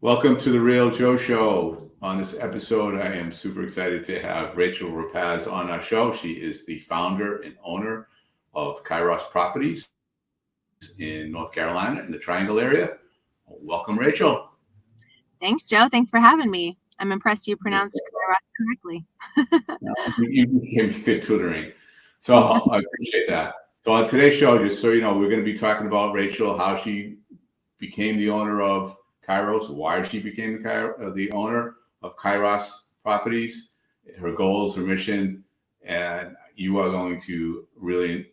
Welcome to the Real Joe Show. On this episode, I am super excited to have Rahel Rapacz on our show. She is the founder and owner of Kairos Properties in North Carolina in the Triangle area. Welcome, Rahel. Thanks, Joe. Thanks for having me. I'm impressed you pronounced Kairos correctly. You gave me good tutoring, so I appreciate that. So on today's show, just so you know, we're going to be talking about Rahel, how she became the owner of Kairos, why she became the owner of Kairos Properties, her goals, her mission, and you are going to really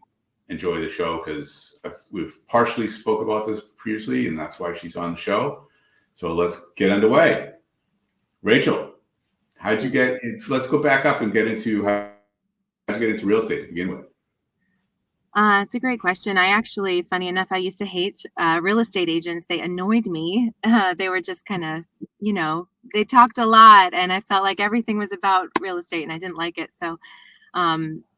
enjoy the show because we've partially spoke about this previously, and that's why she's on the show. So let's get underway. Rahel, how'd you get into, let's go back up and get into how'd you get into real estate to begin with? It's a great question. I actually, funny enough, I used to hate real estate agents. They annoyed me. They were just kind of, they talked a lot and I felt like everything was about real estate and I didn't like it. So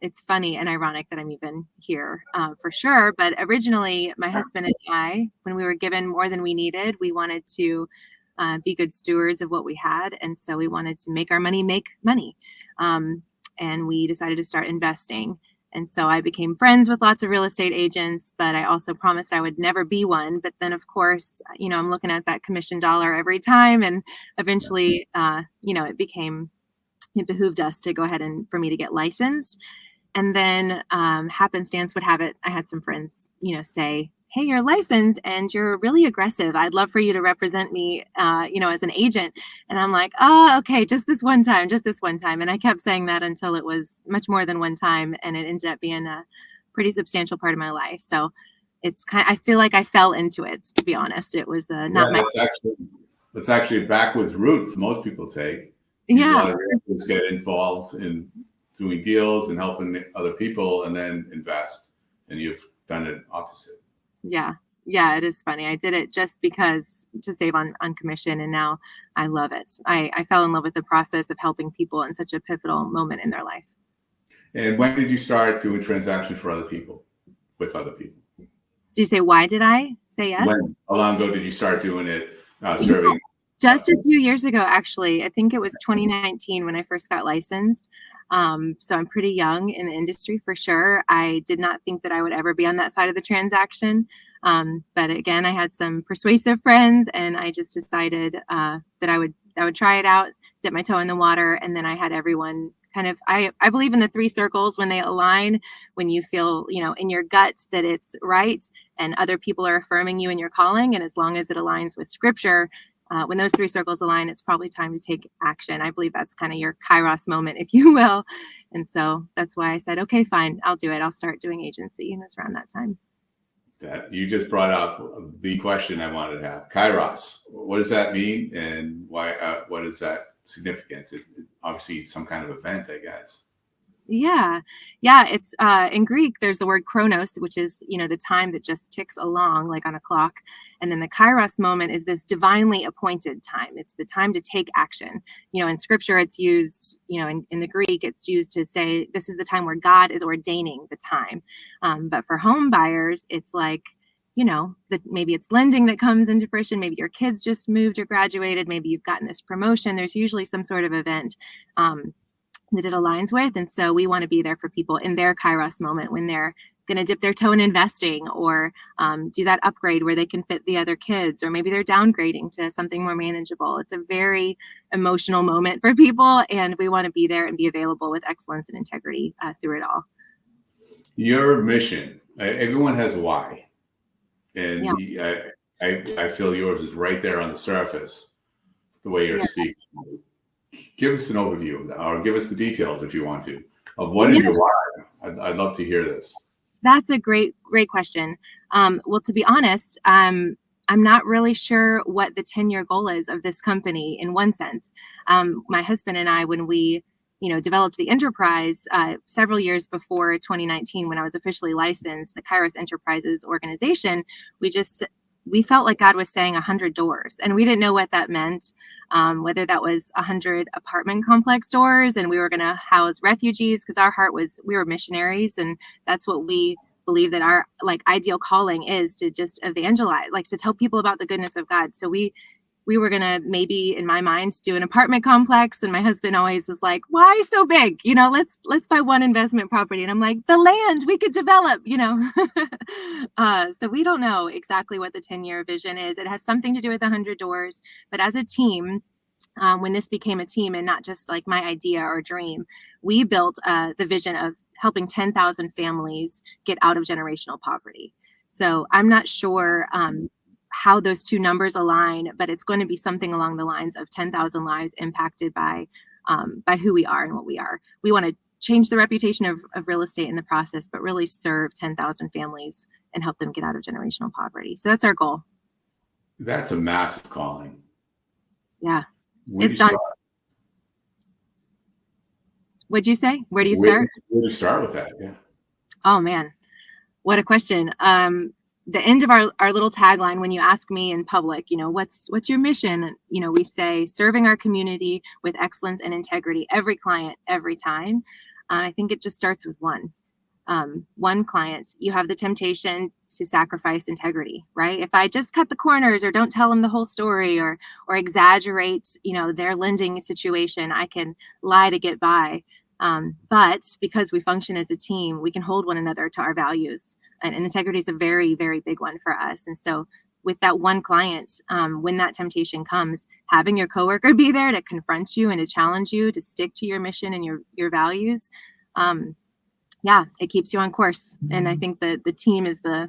it's funny and ironic that I'm even here for sure. But originally, my husband and I, when we were given more than we needed, we wanted to be good stewards of what we had. And so we wanted to make our money make money. And we decided to start investing. And so I became friends with lots of real estate agents, but I also promised I would never be one. But then, of course, I'm looking at that commission dollar every time. And eventually, it behooved us to go ahead and for me to get licensed. And then happenstance would have it, I had some friends, say, hey, you're licensed and you're really aggressive. I'd love for you to represent me, as an agent. And I'm like, okay, just this one time. And I kept saying that until it was much more than one time. And it ended up being a pretty substantial part of my life. So I feel like I fell into it, to be honest. It was not my. That's actually a backwards route for most people take. Yeah. A lot of realtors get involved in doing deals and helping other people and then invest. And you've done it opposite. Yeah, it is funny. I did it just because to save on commission, and now I love it. I fell in love with the process of helping people in such a pivotal moment in their life. And when did you start doing transactions for other people, with other people? Did you say why did I say yes? How long ago did you start doing it, serving? Just a few years ago, actually. I think it was 2019 when I first got licensed. So I'm pretty young in the industry for sure. I did not think that I would ever be on that side of the transaction. But again, I had some persuasive friends and I just decided that I would try it out, dip my toe in the water. And then I had everyone kind of, I believe in the three circles when they align, when you feel, in your gut that it's right and other people are affirming you in your calling. And as long as it aligns with scripture, when those three circles align, it's probably time to take action. I believe that's kind of your Kairos moment, if you will. And so that's why I said, okay, fine, I'll do it. I'll start doing agency. And it's around that time. That you just brought up the question I wanted to have. Kairos, what does that mean? And why? What is that significance? Obviously some kind of event, I guess. Yeah. It's in Greek, there's the word chronos, which is, the time that just ticks along like on a clock. And then the Kairos moment is this divinely appointed time. It's the time to take action. In scripture, it's used, in the Greek, it's used to say this is the time where God is ordaining the time. But for home buyers, it's like, that maybe it's lending that comes into fruition. Maybe your kids just moved or graduated. Maybe you've gotten this promotion. There's usually some sort of event that it aligns with. And so we want to be there for people in their Kairos moment when they're going to dip their toe in investing or do that upgrade where they can fit the other kids, or maybe they're downgrading to something more manageable. It's a very emotional moment for people, and we want to be there and be available with excellence and integrity through it all. Your mission, everyone has a why. And yeah. I feel yours is right there on the surface, the way you're speaking. Give us an overview of that, or give us the details if you want to, of what is your why. I'd love to hear this. That's a great question. Well, to be honest, I'm not really sure what the 10-year goal is of this company in one sense. My husband and I, when we developed the enterprise several years before 2019, when I was officially licensed, the Kairos Enterprises organization, we felt like God was saying 100 doors, and we didn't know what that meant, whether that was 100 apartment complex doors and we were going to house refugees, because our heart was, we were missionaries, and that's what we believe that our ideal calling is, to just evangelize, to tell people about the goodness of God. So we we were going to maybe, in my mind, do an apartment complex. And my husband always is like, why so big? Let's buy one investment property. And I'm like, the land we could develop, So we don't know exactly what the 10-year vision is. It has something to do with 100 doors. But as a team, when this became a team and not just like my idea or dream, we built the vision of helping 10,000 families get out of generational poverty. So I'm not sure how those two numbers align, but it's going to be something along the lines of 10,000 lives impacted by who we are and what we are. We want to change the reputation of real estate in the process, but really serve 10,000 families and help them get out of generational poverty. So that's our goal. That's a massive calling. Yeah. It's done. What'd you say? Where do you start? Where do you start with that? Yeah. Oh man, what a question. The end of our little tagline, when you ask me in public, what's your mission? We say serving our community with excellence and integrity, every client, every time. I think it just starts with one client. You have the temptation to sacrifice integrity, right? If I just cut the corners or don't tell them the whole story or exaggerate, their lending situation, I can lie to get by. But because we function as a team, we can hold one another to our values. And integrity is a very, very big one for us. And so with that one client, when that temptation comes, having your coworker be there to confront you and to challenge you to stick to your mission and your values, it keeps you on course. And I think that the team is the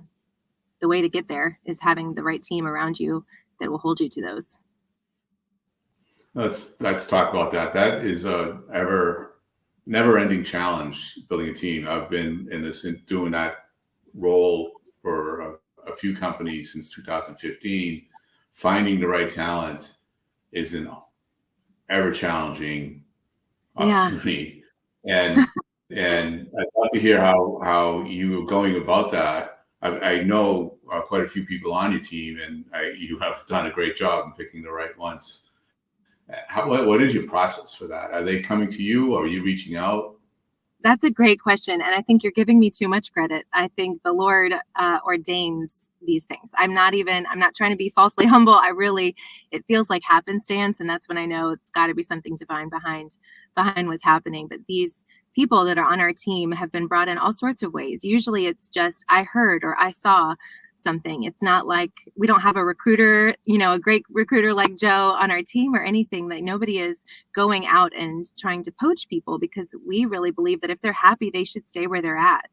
way to get there, is having the right team around you that will hold you to those. Let's talk about that. That is a never-ending challenge, building a team. I've been doing that role for a few companies since 2015. Finding the right talent is an ever challenging opportunity. And I'd love to hear how you are going about that. I know quite a few people on your team, and you have done a great job in picking the right ones. What is your process for that? Are they coming to you, or are you reaching out? That's a great question. And I think you're giving me too much credit. I think the Lord ordains these things. I'm not trying to be falsely humble. It feels like happenstance. And that's when I know it's got to be something divine behind what's happening. But these people that are on our team have been brought in all sorts of ways. Usually it's just, I heard or I saw something. It's not like we don't have a recruiter, a great recruiter like Joe on our team or anything. Like nobody is going out and trying to poach people, because we really believe that if they're happy, they should stay where they're at.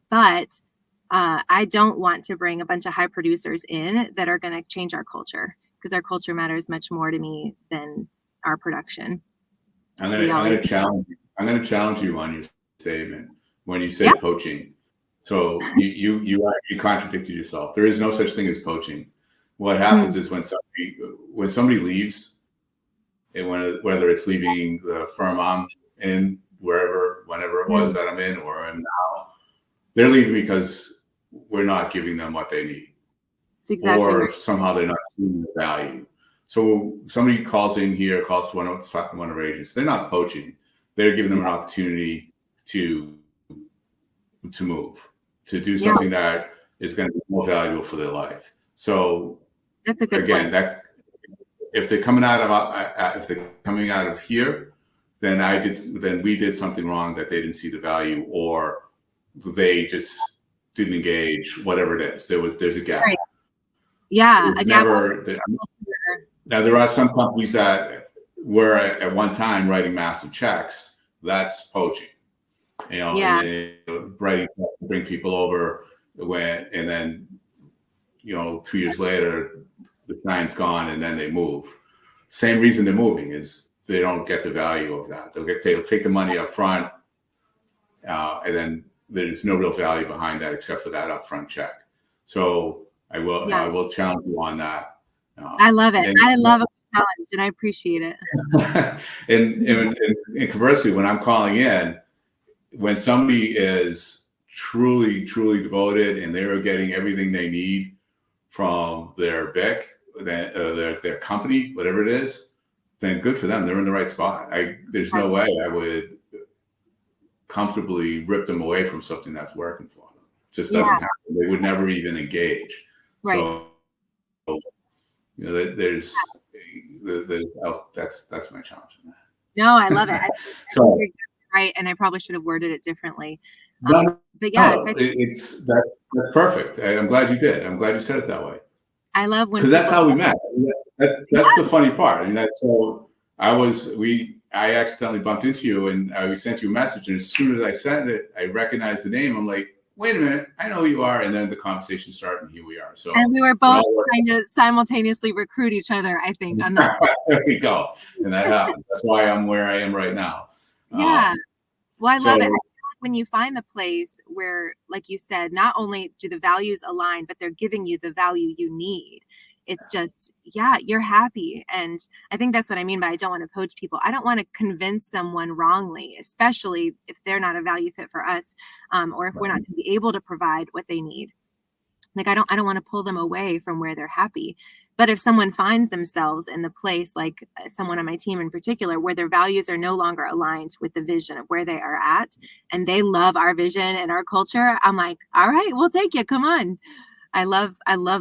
But I don't want to bring a bunch of high producers in that are going to change our culture, because our culture matters much more to me than our production. I'm going to challenge you on your statement when you said poaching. So you actually contradicted yourself. There is no such thing as poaching. What happens is when somebody leaves, and whether it's leaving the firm I'm in, whenever it was that I'm in or am now, they're leaving because we're not giving them what they need. Exactly or right. Somehow they're not seeing the value. So somebody calls one of our agents. They're not poaching. They're giving them an opportunity to move, to do something that is going to be more valuable for their life. So that's a good again, point. that if they're coming out of here, then we did something wrong, that they didn't see the value, or they just didn't engage, whatever it is. There's a gap. Right. Yeah. It's never. Now there are some companies that were at one time writing massive checks. That's poaching. Writing to bring people over, and then 2 years later the client's gone and then they move. Same reason they're moving is they don't get the value of that. They'll take the money up front, and then there's no real value behind that except for that upfront check. So I will challenge you on that. I love it. I love a challenge, and I appreciate it. and conversely, when I'm calling in, when somebody is truly, truly devoted and they're getting everything they need from their BIC, their company, whatever it is, then good for them. They're in the right spot. There's no way I would comfortably rip them away from something that's working for them. Just doesn't happen. They would never even engage. Right. So You know, that's my challenge in that. No, I love it. I think So you're exactly right, and I probably should have worded it differently. no, But yeah, no, that's perfect. I'm glad you did. I'm glad you said it that way. I love when Because that's people how we met. That's the funny part. I mean, that's so I accidentally bumped into you and I sent you a message. And as soon as I sent it, I recognized the name. I'm like, wait a minute, I know who you are. And then the conversation started and here we are. So and we were both trying to simultaneously recruit each other, I think, on that. there we go. And that happens. That's why I'm where I am right now. Yeah. Well, I love it. I so feel like when you find the place where, like you said, not only do the values align, but they're giving you the value you need. It's just, yeah, you're happy. And I think that's what I mean by I don't want to poach people. I don't want to convince someone wrongly, especially if they're not a value fit for us, or if we're not going to be able to provide what they need. Like I don't want to pull them away from where they're happy. But if someone finds themselves in the place, like someone on my team in particular, where their values are no longer aligned with the vision of where they are at, and they love our vision and our culture, I'm like, all right, we'll take you. Come on. I love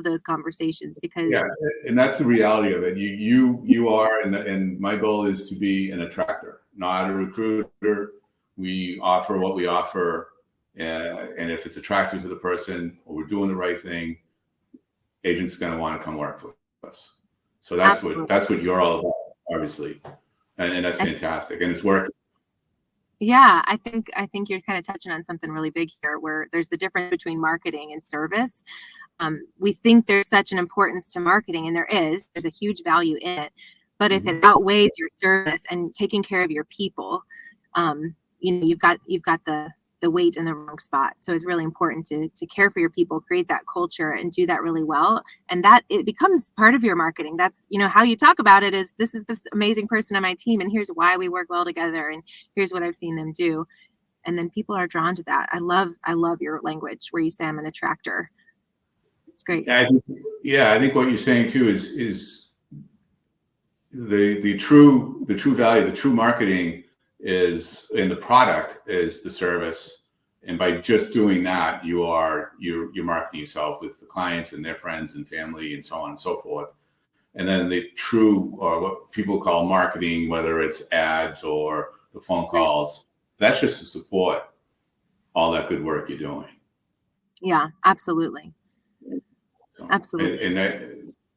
those conversations because yeah, and that's the reality of it. You are, and my goal is to be an attractor, not a recruiter. We offer what we offer, and if it's attractive to the person, or we're doing the right thing, agents are going to want to come work with us. So that's what you're all about, obviously, and that's fantastic, and it's working. Yeah, I think you're kind of touching on something really big here, where there's the difference between marketing and service. We think there's such an importance to marketing, and there's a huge value in it. But if it outweighs your service and taking care of your people, you've got the weight in the wrong spot. So it's really important to care for your people, create that culture, and do that really well. And that it becomes part of your marketing. That's, how you talk about it is, this is this amazing person on my team, and here's why we work well together, and here's what I've seen them do. And then people are drawn to that. I love your language where you say I'm an attractor. It's great. I think what you're saying too is the true value, the true marketing is in the product, is the service. And by just doing that, you're marketing yourself with the clients and their friends and family and so on and so forth. And then the true, or what people call marketing, whether it's ads or the phone calls, that's just to support all that good work you're doing. Yeah, absolutely. Absolutely. And that,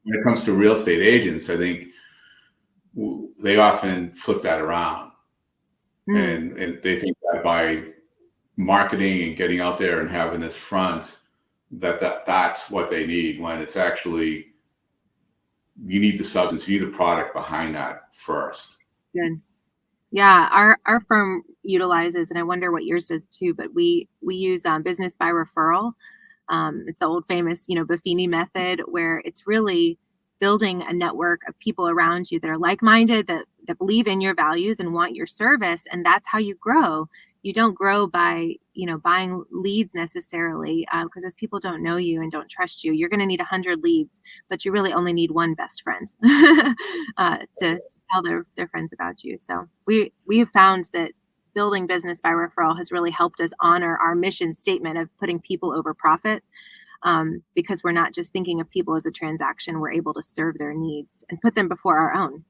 when it comes to real estate agents, I think they often flip that around. And they think that by marketing and getting out there and having this front, that's what they need, when it's actually, you need the substance, you need the product behind that first. Good. Yeah, our firm utilizes, and I wonder what yours does too, but we use business by referral. It's the old famous, Buffini method, where it's really building a network of people around you that are like-minded, that believe in your values and want your service. And that's how you grow. You don't grow by, buying leads necessarily, because those people don't know you and don't trust you. You're going to need 100 leads, but you really only need one best friend to tell their friends about you. So we have found that building business by referral has really helped us honor our mission statement of putting people over profit, because we're not just thinking of people as a transaction. We're able to serve their needs and put them before our own.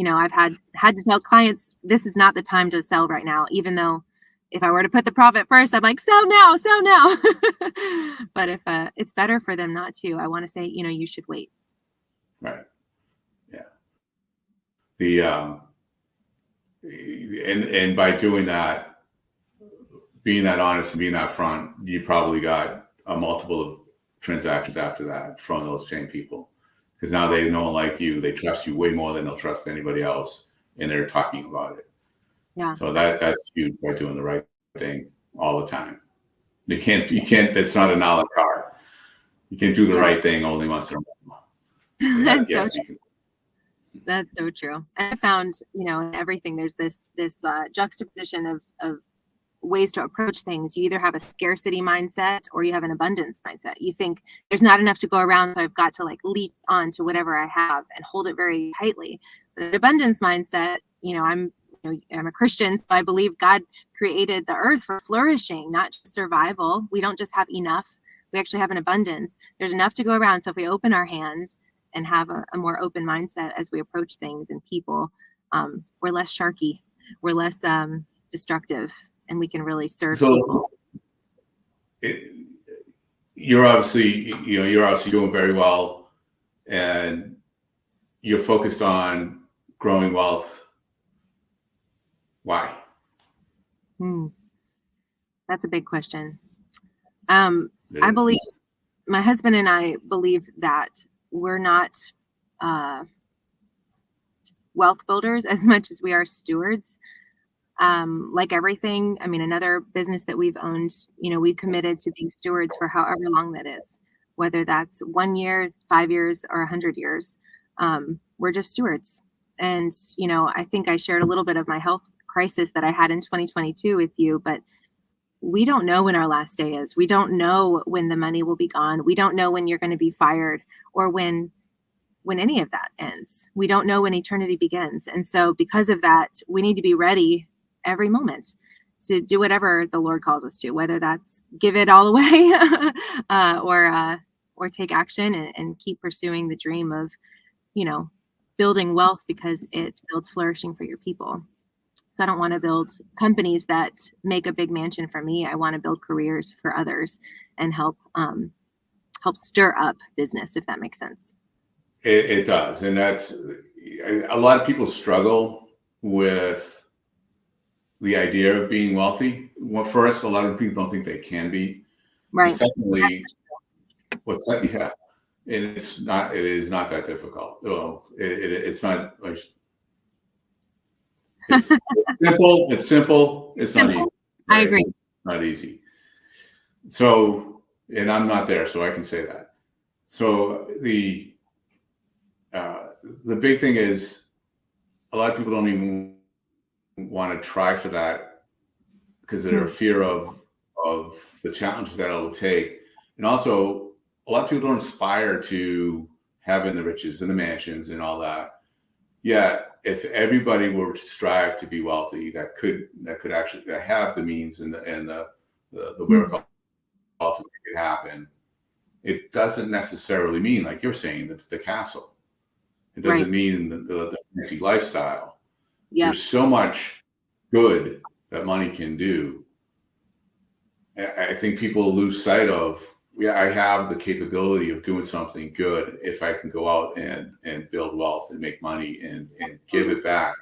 I've had to tell clients, this is not the time to sell right now, even though if I were to put the profit first, I'm like, sell now. But if it's better for them not to, I want to say, you should wait. Right. Yeah. And by doing that, being that honest and being that front, you probably got a multiple of transactions after that from those same people, because now they know and like you, they trust you way more than they'll trust anybody else, and they're talking about it. Yeah. So that's huge by doing the right thing all the time. You can't. That's not an a la carte. You can do the right thing only once in a while. That's so true. And I found, in everything, there's this juxtaposition of ways to approach things. You either have a scarcity mindset or you have an abundance mindset. You think there's not enough to go around, so I've got to leap on to whatever I have and hold it very tightly. But an abundance mindset, I'm a Christian, so I believe God created the earth for flourishing, not just survival. We don't just have enough. We actually have an abundance. There's enough to go around. So if we open our hand and have a more open mindset as we approach things and people. We're less sharky, we're less destructive, and we can really serve people. So you're obviously, you're obviously doing very well, and you're focused on growing wealth. Why? That's a big question. I believe, my husband and I believe that we're not wealth builders as much as we are stewards. Like everything, I mean, another business that we've owned, we've committed to being stewards for however long that is, whether that's 1 year, 5 years, or 100 years. We're just stewards. And, I think I shared a little bit of my health crisis that I had in 2022 with you, but we don't know when our last day is. We don't know when the money will be gone. We don't know when you're going to be fired, or when any of that ends. We don't know when eternity begins. And so because of that, we need to be ready every moment to do whatever the Lord calls us to, whether that's give it all away or take action and keep pursuing the dream of, building wealth, because it builds flourishing for your people. So I don't want to build companies that make a big mansion for me. I want to build careers for others and help stir up business, if that makes sense. It does. And that's, a lot of people struggle with the idea of being wealthy. Well, first, a lot of people don't think they can be. Right. And secondly, yeah. And it is not that difficult. Well, it's not. It's simple. It's simple. It's simple. Not easy. Right? I agree. It's not easy. So, and I'm not there, so I can say that. So the big thing is, a lot of people don't even want to try for that because they're a fear of the challenges that it will take, and also a lot of people don't aspire to having the riches and the mansions and all that. Yeah, if everybody were to strive to be wealthy, that could actually have the means and the wherewithal to make it happen. It doesn't necessarily mean, like you're saying, the castle. It doesn't mean the fancy lifestyle. Yeah. There's so much good that money can do. I think people lose sight of, I have the capability of doing something good if I can go out and build wealth and make money and give it back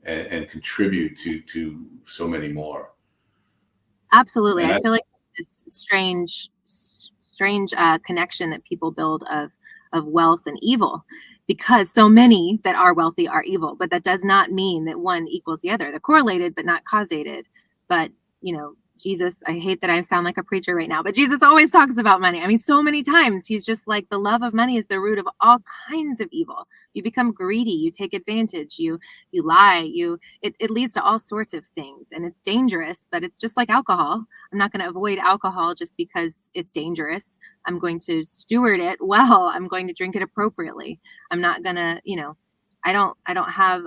and contribute to so many more. Absolutely. I feel like this strange connection that people build of wealth and evil, because so many that are wealthy are evil, but that does not mean that one equals the other. They're correlated, but not causated. But, Jesus, I hate that I sound like a preacher right now, but Jesus always talks about money. I mean, so many times he's just like, the love of money is the root of all kinds of evil. You become greedy, you take advantage, you lie, it leads to all sorts of things, and it's dangerous, but it's just like alcohol. I'm not going to avoid alcohol just because it's dangerous. I'm going to steward it well. I'm going to drink it appropriately. I'm not going to, I don't have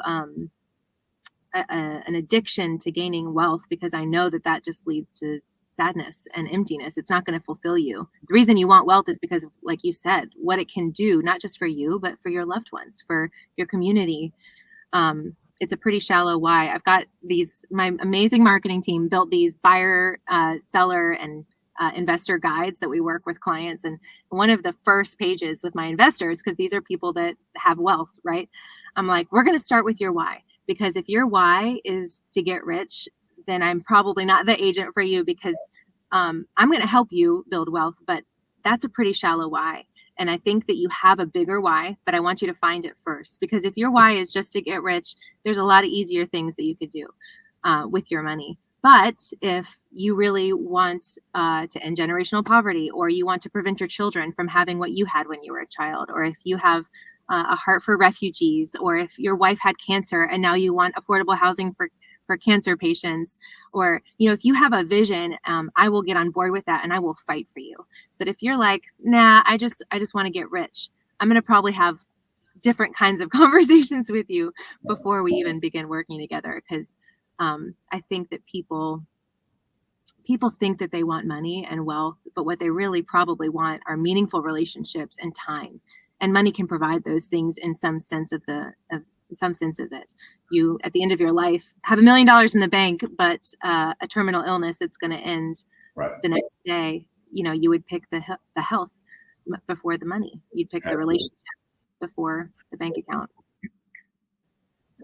an addiction to gaining wealth, because I know that just leads to sadness and emptiness. It's not going to fulfill you. The reason you want wealth is because of, like you said, what it can do, not just for you, but for your loved ones, for your community. It's a pretty shallow why. I've got my amazing marketing team built these buyer, seller, and investor guides that we work with clients. And one of the first pages with my investors, because these are people that have wealth, right? I'm like, we're going to start with your why. Because if your why is to get rich, then I'm probably not the agent for you, because I'm going to help you build wealth, but that's a pretty shallow why. And I think that you have a bigger why, but I want you to find it first. Because if your why is just to get rich, there's a lot of easier things that you could do with your money. But if you really want to end generational poverty, or you want to prevent your children from having what you had when you were a child, or if you have a heart for refugees, or if your wife had cancer and now you want affordable housing for cancer patients, or, if you have a vision, I will get on board with that and I will fight for you. But if you're like, nah, I just want to get rich, I'm going to probably have different kinds of conversations with you before we even begin working together. Because I think that people think that they want money and wealth, but what they really probably want are meaningful relationships and time. And money can provide those things in some sense of it. You, at the end of your life, have $1 million in the bank, but a terminal illness that's going to end Right. the next day. You would pick the health before the money. You'd pick the relationship before the bank account.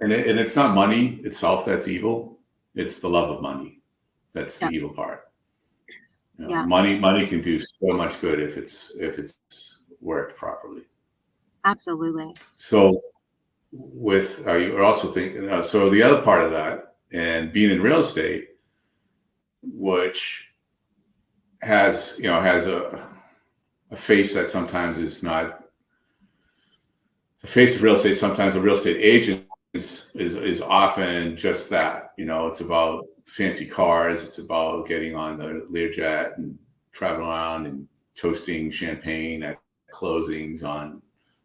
And it's not money itself that's evil. It's the love of money that's the evil part. Money can do so much good if it's worked properly. Absolutely. So you're also thinking, so the other part of that, and being in real estate, which has a face that sometimes is not the face of real estate. Sometimes a real estate agent is often just that. It's about fancy cars. It's about getting on the Learjet and traveling around and toasting champagne at closings on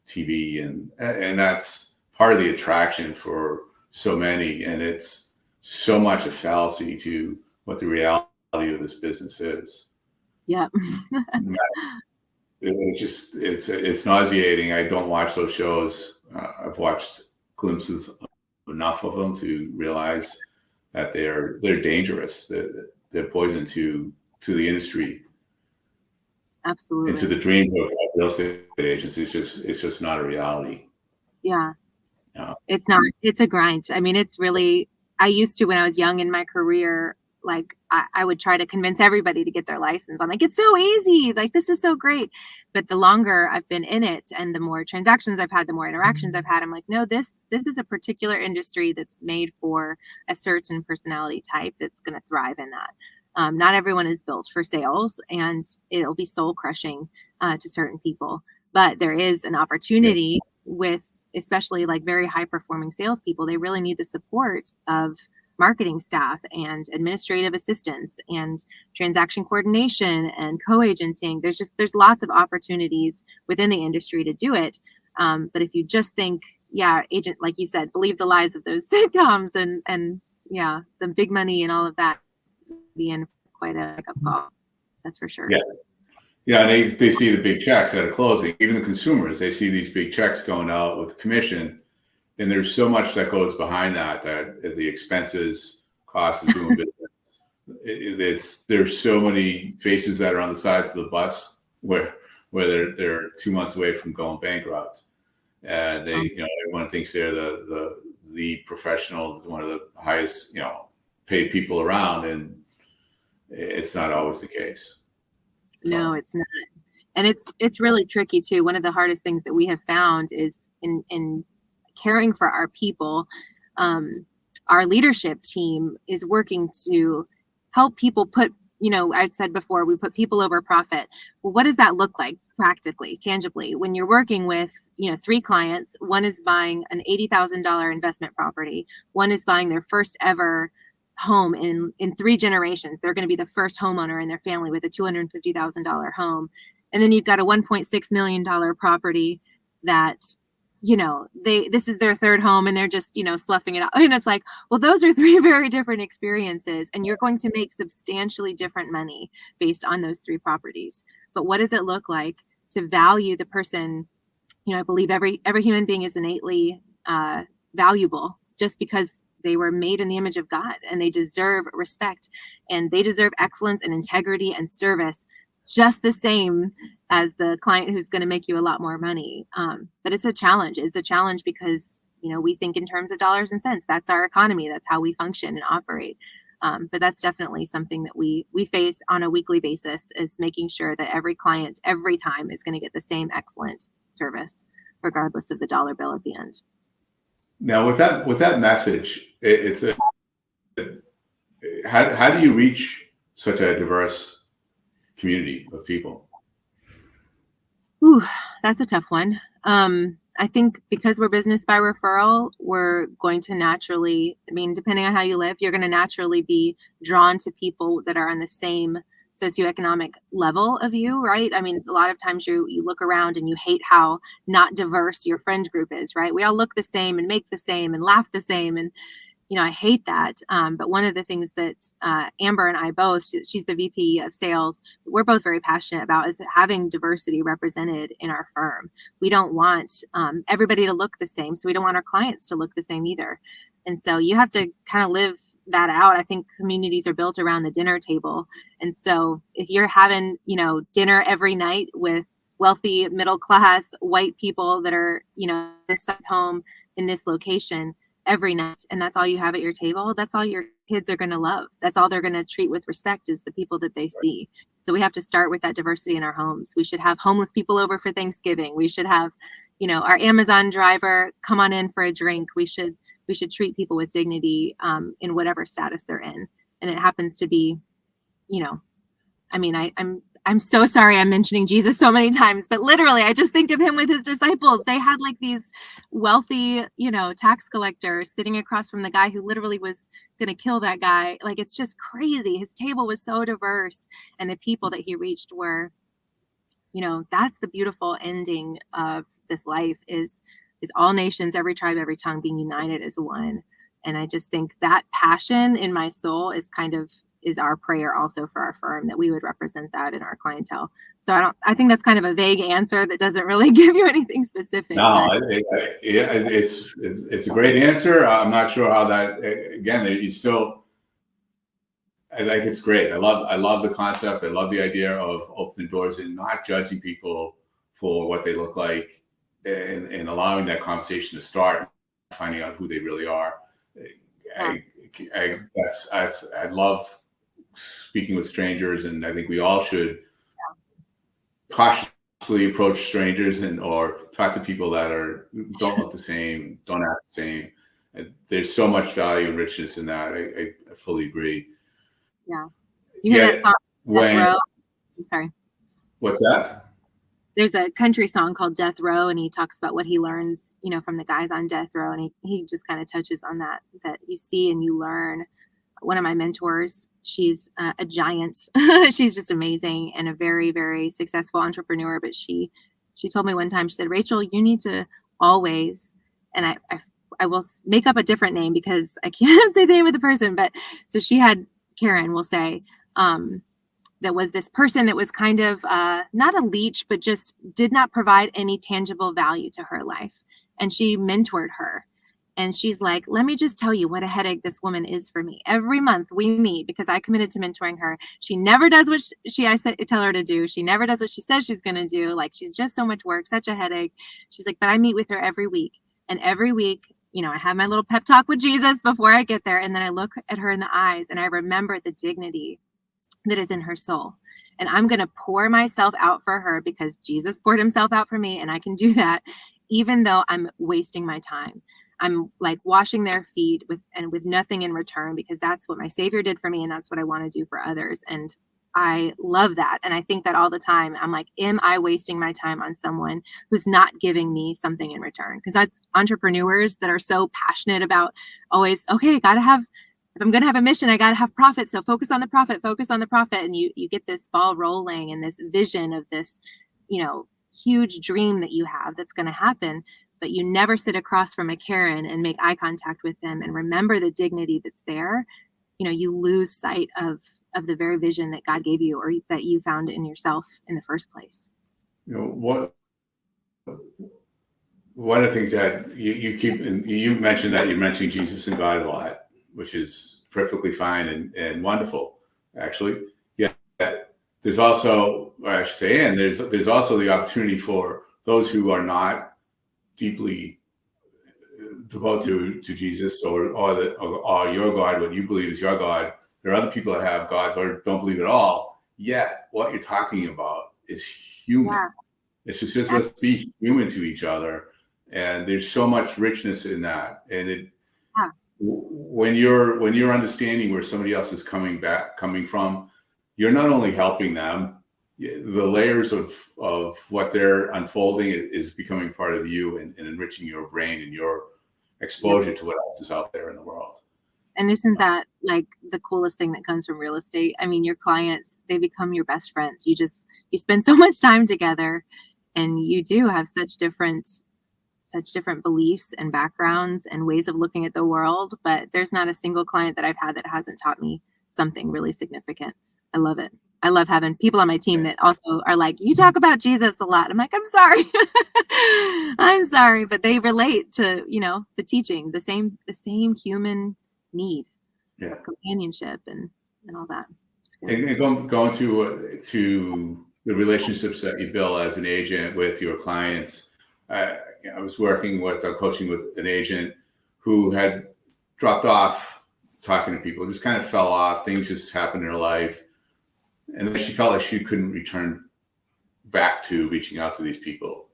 TV, and that's part of the attraction for so many. And it's so much a fallacy to what the reality of this business is. Yeah. It's nauseating. I don't watch those shows. I've watched glimpses enough of them to realize that they're dangerous. They're poison to the industry. Absolutely. And to the dreams of real estate agents. It's just not a reality. Yeah. It's not. It's a grind. I mean, it's really. I used to, when I was young in my career, like I would try to convince everybody to get their license. I'm like, it's so easy. Like, this is so great. But the longer I've been in it and the more transactions I've had, the more interactions I've had, I'm like, no, this is a particular industry that's made for a certain personality type that's going to thrive in that. Not everyone is built for sales, and it'll be soul crushing to certain people. But there is an opportunity with, especially like very high performing salespeople. They really need the support of marketing staff and administrative assistants and transaction coordination and co-agenting. There's lots of opportunities within the industry to do it. But if you just think, agent, like you said, believe the lies of those sitcoms and the big money and all of that, be in quite a wake-up call. That's for sure. Yeah, and they see the big checks at a closing. Even the consumers, they see these big checks going out with commission. And there's so much that goes behind that the expenses, cost of doing business. There's so many faces that are on the sides of the bus where they're 2 months away from going bankrupt. And everyone thinks they're the professional, one of the highest, paid people around, and it's not always the case. No, it's not. And it's really tricky too. One of the hardest things that we have found is in caring for our people, our leadership team is working to help people put, I've said before, we put people over profit. Well, what does that look like practically, tangibly? When you're working with, 3 clients, one is buying an $80,000 investment property. One is buying their first ever home in 3 generations. They're going to be the first homeowner in their family with a $250,000 home. And then you've got a $1.6 million property that, this is their 3rd home and they're just, sloughing it out. And it's like, well, those are 3 very different experiences, and you're going to make substantially different money based on those 3 properties. But what does it look like to value the person? I believe every human being is innately valuable just because they were made in the image of God, and they deserve respect, and they deserve excellence and integrity and service just the same as the client who's going to make you a lot more money. But it's a challenge. It's a challenge because, we think in terms of dollars and cents. That's our economy. That's how we function and operate. But that's definitely something that we face on a weekly basis, is making sure that every client, every time, is going to get the same excellent service, regardless of the dollar bill at the end. Now, with that message, how do you reach such a diverse community of people? Ooh, that's a tough one. I think because we're business by referral, we're going to naturally, depending on how you live, you're going to naturally be drawn to people that are on the same socioeconomic level of you, right? A lot of times you look around and you hate how not diverse your friend group is, right? We all look the same and make the same and laugh the same. And I hate that. But one of the things that Amber and I both, she's the VP of sales, we're both very passionate about is having diversity represented in our firm. We don't want everybody to look the same. So we don't want our clients to look the same either. And so you have to kind of live that out. I think communities are built around the dinner table. And so if you're having, dinner every night with wealthy, middle class, white people that are, this size home in this location every night, and that's all you have at your table, that's all your kids are going to love. That's all they're going to treat with respect is the people that they see. So we have to start with that diversity in our homes. We should have homeless people over for Thanksgiving. We should have, our Amazon driver come on in for a drink. We should treat people with dignity in whatever status they're in. And it happens to be, I'm so sorry I'm mentioning Jesus so many times, but literally I just think of him with his disciples. They had like these wealthy, tax collectors sitting across from the guy who literally was going to kill that guy. Like, it's just crazy. His table was so diverse, and the people that he reached were, that's the beautiful ending of this life is all nations, every tribe, every tongue being united as one. And I just think that passion in my soul is our prayer also for our firm, that we would represent that in our clientele. So I think that's kind of a vague answer that doesn't really give you anything specific. No, it's a great answer. I'm not sure how that, again, you still, I think it's great. I love the concept. I love the idea of opening doors and not judging people for what they look like, and allowing that conversation to start, finding out who they really are. I love speaking with strangers, and I think we all should cautiously approach strangers or talk to people that don't look the same, don't act the same. And there's so much value and richness in that. I fully agree. Yeah. You hear that song? I'm sorry. What's that? There's a country song called Death Row, and he talks about what he learns, from the guys on death row. And he just kind of touches on that you see and you learn. One of my mentors, she's a giant. She's just amazing and a very, very successful entrepreneur. But she told me one time, she said, Rachel, you need to always, and I will make up a different name because I can't say the name of the person. But so she had, Karen will say, that was this person that was kind of not a leech, but just did not provide any tangible value to her life. And she mentored her. And she's like, let me just tell you what a headache this woman is for me. Every month we meet because I committed to mentoring her. She never does what I tell her to do. She never does what she says she's going to do. Like, she's just so much work, such a headache. She's like, but I meet with her every week. And every week, I have my little pep talk with Jesus before I get there. And then I look at her in the eyes and I remember the dignity that is in her soul. And I'm going to pour myself out for her because Jesus poured himself out for me. And I can do that even though I'm wasting my time. I'm like washing their feet with nothing in return, because that's what my Savior did for me. And that's what I want to do for others. And I love that. And I think that all the time. I'm like, am I wasting my time on someone who's not giving me something in return? Because that's entrepreneurs that are so passionate about always, okay, if I'm going to have a mission, I got to have profit. So focus on the profit. And you get this ball rolling and this vision of this, huge dream that you have that's going to happen. But you never sit across from a Karen and make eye contact with them and remember the dignity that's there. You lose sight of the very vision that God gave you or that you found in yourself in the first place. One of the things that you mentioned that you're mentioning Jesus and God a lot, which is perfectly fine and wonderful, actually. Yeah. There's also, I should say, and there's also the opportunity for those who are not deeply devoted to Jesus or your God, what you believe is your God. There are other people that have gods or don't believe at all. Yet what you're talking about is human. Yeah. It's just let's be human to each other. And there's so much richness in that. And when you're understanding where somebody else is coming from, you're not only helping them, the layers of what they're unfolding is becoming part of you and enriching your brain and your exposure to what else is out there in the world. And isn't that like the coolest thing that comes from real estate? I mean, your clients, they become your best friends. You spend so much time together, and you do have such different such different beliefs and backgrounds and ways of looking at the world, but there's not a single client that I've had that hasn't taught me something really significant. I love it. I love having people on my team that also are like, you talk about Jesus a lot. I'm like, I'm sorry. I'm sorry, but they relate to, the teaching, the same human need Yeah. for companionship and all that. And going to the relationships that you build as an agent with your clients. I was coaching with an agent who had dropped off talking to people, just kind of fell off. Things just happened in her life. And then she felt like she couldn't return back to reaching out to these people.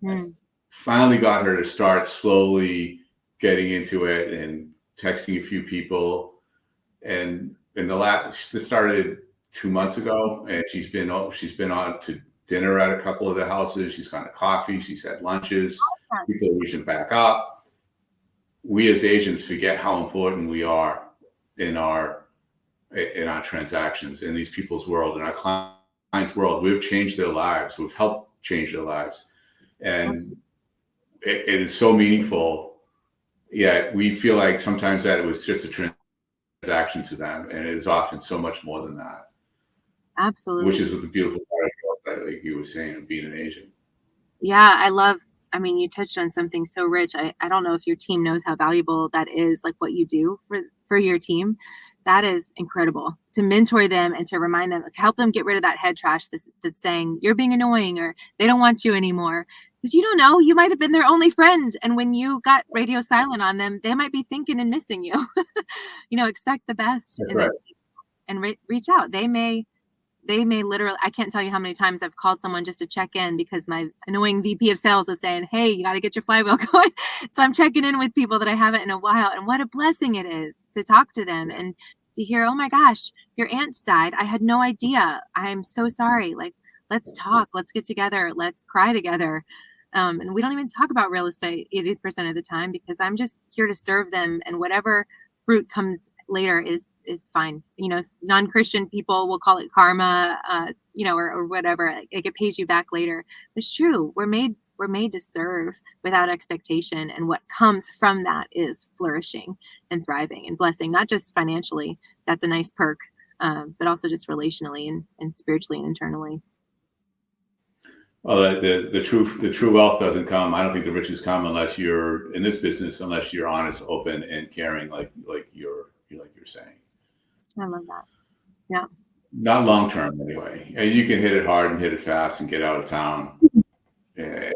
I finally got her to start slowly getting into it and texting a few people. And this started 2 months ago, and she's been on to dinner at a couple of the houses. She's gone to coffee. She's had lunches. People are reaching back up. We as agents forget how important we are in our transactions, in these people's world, in our clients' world. We've changed their lives. We've helped change their lives, and it is so meaningful. Yeah, we feel like sometimes that it was just a transaction to them, and it is often so much more than that. Absolutely. Which is what the beautiful part of, like you were saying, of being an agent. Yeah, you touched on something so rich. I don't know if your team knows how valuable that is, like what you do for your team. That is incredible, to mentor them and to remind them, help them get rid of that head trash that's saying you're being annoying or they don't want you anymore. Because you don't know, you might have been their only friend. And when you got radio silent on them, they might be thinking and missing you. Expect the best. That's right. And reach out. They may literally, I can't tell you how many times I've called someone just to check in because my annoying VP of sales is saying, hey, you got to get your flywheel going. So I'm checking in with people that I haven't in a while. And what a blessing it is to talk to them and to hear, oh my gosh, your aunt died. I had no idea. I'm so sorry. Like, let's talk, let's get together, let's cry together. And we don't even talk about real estate 80% of the time because I'm just here to serve them, and whatever fruit comes later is fine. Non-Christian people will call it karma, or whatever. Like, it pays you back later. It's true. We're made to serve without expectation, and what comes from that is flourishing and thriving and blessing, not just financially. That's a nice perk, but also just relationally and spiritually and internally. Well, the true wealth doesn't come. I don't think the riches come unless you're in this business, unless you're honest, open, and caring, like you're saying. I love that. Yeah. Not long term, anyway. You can hit it hard and hit it fast and get out of town. And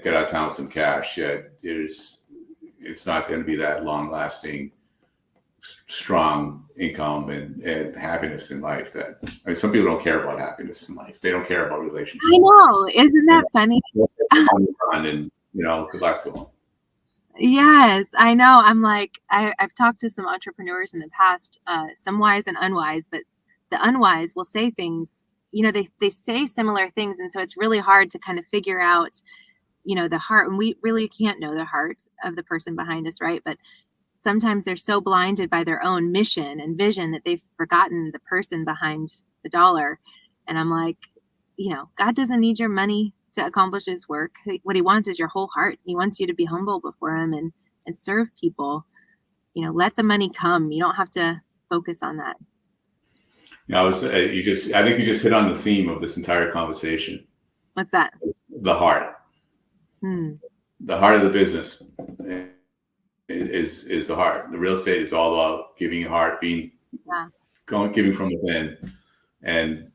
get out of town with some cash. Yeah, it's not going to be that long lasting, strong income and happiness in life. Some people don't care about happiness in life. They don't care about relationships. I know. Isn't that funny? And good luck to them. Yes, I know. I'm like, I've talked to some entrepreneurs in the past, some wise and unwise, but the unwise will say things, they say similar things. And so it's really hard to kind of figure out, the heart. And we really can't know the heart of the person behind us, right? But sometimes they're so blinded by their own mission and vision that they've forgotten the person behind the dollar. And I'm like, God doesn't need your money to accomplish his work. What he wants is your whole heart. He wants you to be humble before him and serve people. Let the money come. You don't have to focus on that. I think you just hit on the theme of this entire conversation. What's that? The heart. The heart of the business is the heart. The real estate is all about giving your heart, giving from within, and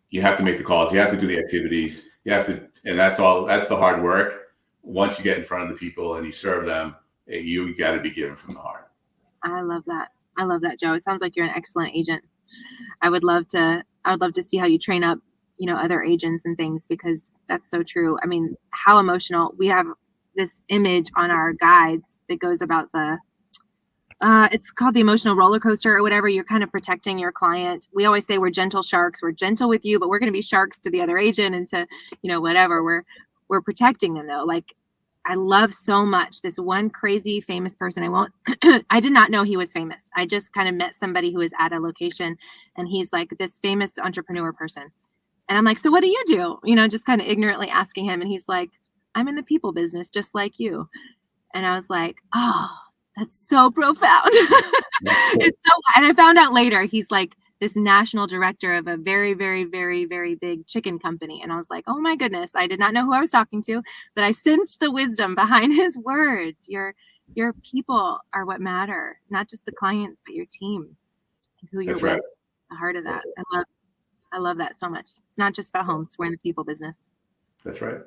you have to make the calls. You have to do the activities. And that's all. That's the hard work. Once you get in front of the people and you serve them, you got to be given from the heart. I love that, Joe. It sounds like you're an excellent agent. I would love to see how you train up, other agents and things, because that's so true. I mean, how emotional. We have this image on our guides that goes about it's called the emotional roller coaster or whatever. You're kind of protecting your client. We always say we're gentle sharks. We're gentle with you, but we're going to be sharks to the other agent and to, whatever. We're protecting them though. Like, I love so much this one crazy famous person. I did not know he was famous. I just kind of met somebody who was at a location, and he's like this famous entrepreneur person. And I'm like, so what do you do? Just kind of ignorantly asking him. And he's like, I'm in the people business just like you. And I was like, oh, that's so profound. It's so, and I found out later he's like this national director of a very, very, very, very big chicken company. And I was like, oh my goodness, I did not know who I was talking to, but I sensed the wisdom behind his words. Your people are what matter, not just the clients, but your team, and who you're That's with. right. The heart of that. That's I love that so much. It's not just about homes. We're in the people business. That's right.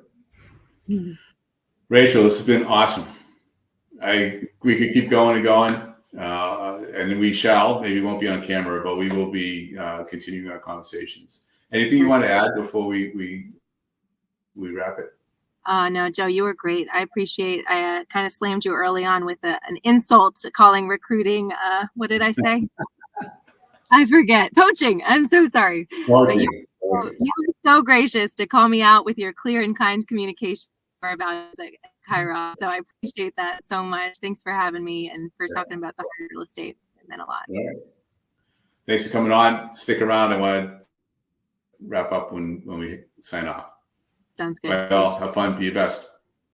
Mhm. Rachel, this has been awesome. We could keep going and going, and we shall. Maybe it won't be on camera, but we will be continuing our conversations. Anything you want to add before we wrap it? No, Joe, you were great. I appreciate. I kind of slammed you early on with an insult calling recruiting. What did I say? I forget. Poaching. I'm so sorry. But you were so gracious to call me out with your clear and kind communication about Kairos. So I appreciate that so much. Thanks for having me and for talking about the heart of real estate. It meant a lot. All right. Thanks for coming on. Stick around. I want to wrap up when we sign off. Sounds good. Well, have fun. Be your best.